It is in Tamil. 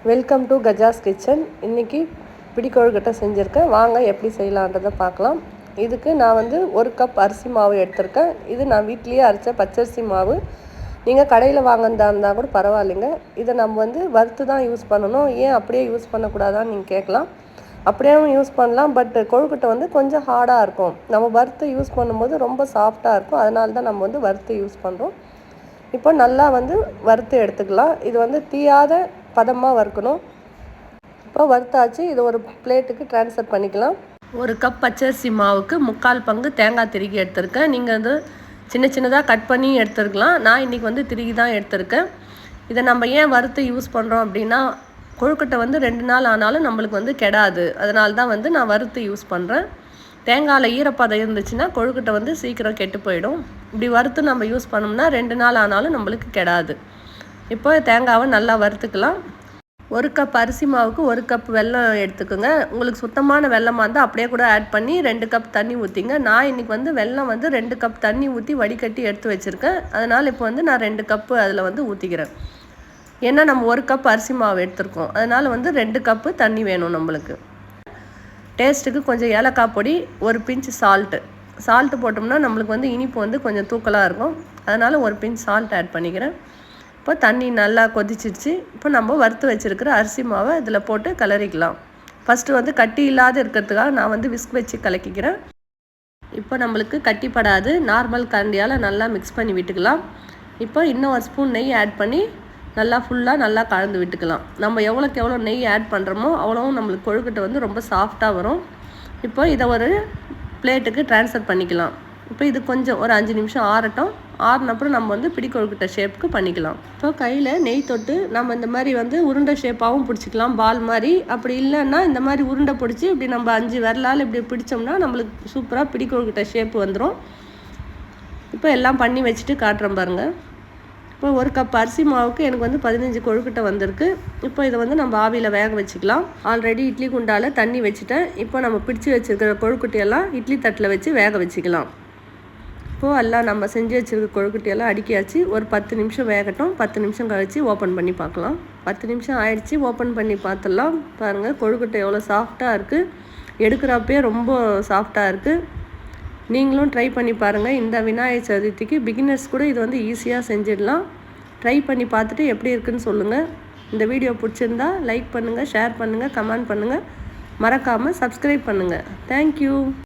Welcome to Gajas kitchen. இன்றைக்கி பிடிக்கொழுக்கட்டை செஞ்சுருக்கேன். வாங்க எப்படி செய்யலான்றதை பார்க்கலாம். இதுக்கு நான் வந்து 1 கப் அரிசி மாவு எடுத்திருக்கேன். இது நான் வீட்லேயே அரைச்ச பச்சரிசி மாவு. நீங்கள் கடையில் வாங்கினதா இருந்தால் கூட பரவாயில்லைங்க. இதை நம்ம வந்து வறுத்து தான் யூஸ் பண்ணணும். ஏன் அப்படியே யூஸ் பண்ணக்கூடாதான்னு நீங்கள் கேட்கலாம். அப்படியேவும் யூஸ் பண்ணலாம். பட் கொழுக்கட்டை வந்து கொஞ்சம் ஹார்டாக இருக்கும். நம்ம வறுத்து யூஸ் பண்ணும்போது ரொம்ப சாஃப்டாக இருக்கும். அதனால தான் நம்ம வந்து வறுத்து யூஸ் பண்ணுறோம். இப்போ நல்லா வந்து வறுத்து எடுத்துக்கலாம். இது வந்து தீயாத பதமாக வறுக்கணும். இப்போ வறுத்தாச்சு. இது ஒரு பிளேட்டுக்கு ட்ரான்ஸ்ஃபர் பண்ணிக்கலாம். 1 கப் பச்சரிசி மாவுக்கு 3/4 பங்கு தேங்காய் திருகி எடுத்திருக்கேன். நீங்கள் வந்து சின்ன சின்னதாக கட் பண்ணி எடுத்துருக்கலாம். நான் இன்றைக்கி வந்து திருகி தான் எடுத்திருக்கேன். இதை நம்ம ஏன் வறுத்து யூஸ் பண்ணுறோம் அப்படின்னா, கொழுக்கட்டை வந்து 2 நாள் ஆனாலும் நம்மளுக்கு வந்து கெடாது. அதனால தான் வந்து நான் வறுத்து யூஸ் பண்ணுறேன். தேங்காயில் ஈரப்பதம் இருந்துச்சுன்னா கொழுக்கட்டை வந்து சீக்கிரம் கெட்டு போயிடும். இப்படி வறுத்து நம்ம யூஸ் பண்ணோம்னா 2 நாள் ஆனாலும் நம்மளுக்கு கெடாது. இப்போ தேங்காவை நல்லா வறுத்துக்கலாம். 1 கப் அரிசி மாவுக்கு 1 கப் வெல்லம் எடுத்துக்கோங்க. உங்களுக்கு சுத்தமான வெல்லமாக இருந்தால் அப்படியே கூட ஆட் பண்ணி 2 கப் தண்ணி ஊற்றிங்க. நான் இன்றைக்கி வந்து வெல்லம் வந்து 2 கப் தண்ணி ஊற்றி வடிகட்டி எடுத்து வச்சுருக்கேன். அதனால் இப்போ வந்து நான் 2 கப்பு அதில் வந்து ஊற்றிக்கிறேன். ஏன்னா நம்ம 1 கப் அரிசி மாவு எடுத்துருக்கோம். அதனால் வந்து 2 கப்பு தண்ணி வேணும் நம்மளுக்கு. டேஸ்ட்டுக்கு கொஞ்சம் ஏலக்காய் பொடி, 1 பிஞ்ச் சால்ட்டு போட்டோம்னா நம்மளுக்கு வந்து இனிப்பு வந்து கொஞ்சம் தூக்கலாக இருக்கும். அதனால் 1 பிஞ்ச் சால்ட் ஆட் பண்ணிக்கிறேன். இப்போ தண்ணி நல்லா கொதிச்சிருச்சு. இப்போ நம்ம வறுத்து வச்சுருக்கிற அரிசி மாவை இதில் போட்டு கலரிக்கலாம். ஃபஸ்ட்டு வந்து கட்டி இல்லாத இருக்கிறதுக்காக நான் வந்து விஸ்க் வச்சு கலக்கிக்கிறேன். இப்போ நம்மளுக்கு கட்டிப்படாது. நார்மல் கரண்டியால் நல்லா மிக்ஸ் பண்ணி விட்டுக்கலாம். இப்போ இன்னும் 1 ஸ்பூன் நெய் ஆட் பண்ணி நல்லா ஃபுல்லாக நல்லா கலந்து விட்டுக்கலாம். நம்ம எவ்வளோக்கு எவ்வளோ நெய் ஆட் பண்ணுறோமோ அவ்வளோவும் நம்மளுக்கு கொழுக்கட்டை வந்து ரொம்ப சாஃப்டாக வரும். இப்போ இதை ஒரு பிளேட்டுக்கு ட்ரான்ஸ்ஃபர் பண்ணிக்கலாம். இப்போ இது கொஞ்சம் ஒரு 5 நிமிஷம் ஆறட்டும். ஆறினப்புறம் நம்ம வந்து பிடி கொழுக்கட்டை ஷேப்புக்கு பண்ணிக்கலாம். இப்போ கையில் நெய் தொட்டு நம்ம இந்த மாதிரி வந்து உருண்டை ஷேப்பாகவும் பிடிச்சிக்கலாம், பால் மாதிரி. அப்படி இல்லைன்னா இந்த மாதிரி உருண்டை பிடிச்சி இப்படி நம்ம 5 விரலால் இப்படி பிடிச்சோம்னா நம்மளுக்கு சூப்பராக பிடி கொழுக்கட்டை ஷேப்பு வந்துடும். இப்போ எல்லாம் பண்ணி வச்சுட்டு காட்டுறேன் பாருங்கள். இப்போ 1 கப் அரிசி மாவுக்கு எனக்கு வந்து 15 கொழுக்கட்டை வந்திருக்கு. இப்போ இதை வந்து நம்ம ஆவியில் வேக வச்சுக்கலாம். ஆல்ரெடி இட்லி குண்டால் தண்ணி வச்சுட்டேன். இப்போ நம்ம பிடிச்சி வச்சுருக்கிற கொழுக்கட்டையெல்லாம் இட்லி தட்டில் வச்சு வேக வச்சுக்கலாம். இப்போது எல்லாம் நம்ம செஞ்சு வச்சுருக்க கொழுக்கட்டையெல்லாம் அடுக்கியாச்சு. ஒரு 10 நிமிஷம் வேகட்டும். 10 நிமிஷம் கழித்து ஓப்பன் பண்ணி பார்க்கலாம். 10 நிமிஷம் ஆயிடுச்சு. ஓப்பன் பண்ணி பார்த்துடலாம். பாருங்கள் கொழுக்கட்டை எவ்வளோ சாஃப்டாக இருக்குது. எடுக்கிறப்பே ரொம்ப சாஃப்டாக இருக்குது. நீங்களும் ட்ரை பண்ணி பாருங்கள். இந்த விநாயகர் சதுர்த்திக்கு பிகினர்ஸ் கூட இது வந்து ஈஸியாக செஞ்சிடலாம். ட்ரை பண்ணி பார்த்துட்டு எப்படி இருக்குன்னு சொல்லுங்கள். இந்த வீடியோ பிடிச்சிருந்தா லைக் பண்ணுங்கள், ஷேர் பண்ணுங்கள், கமெண்ட் பண்ணுங்கள். மறக்காமல் சப்ஸ்கிரைப் பண்ணுங்கள். தேங்க்யூ.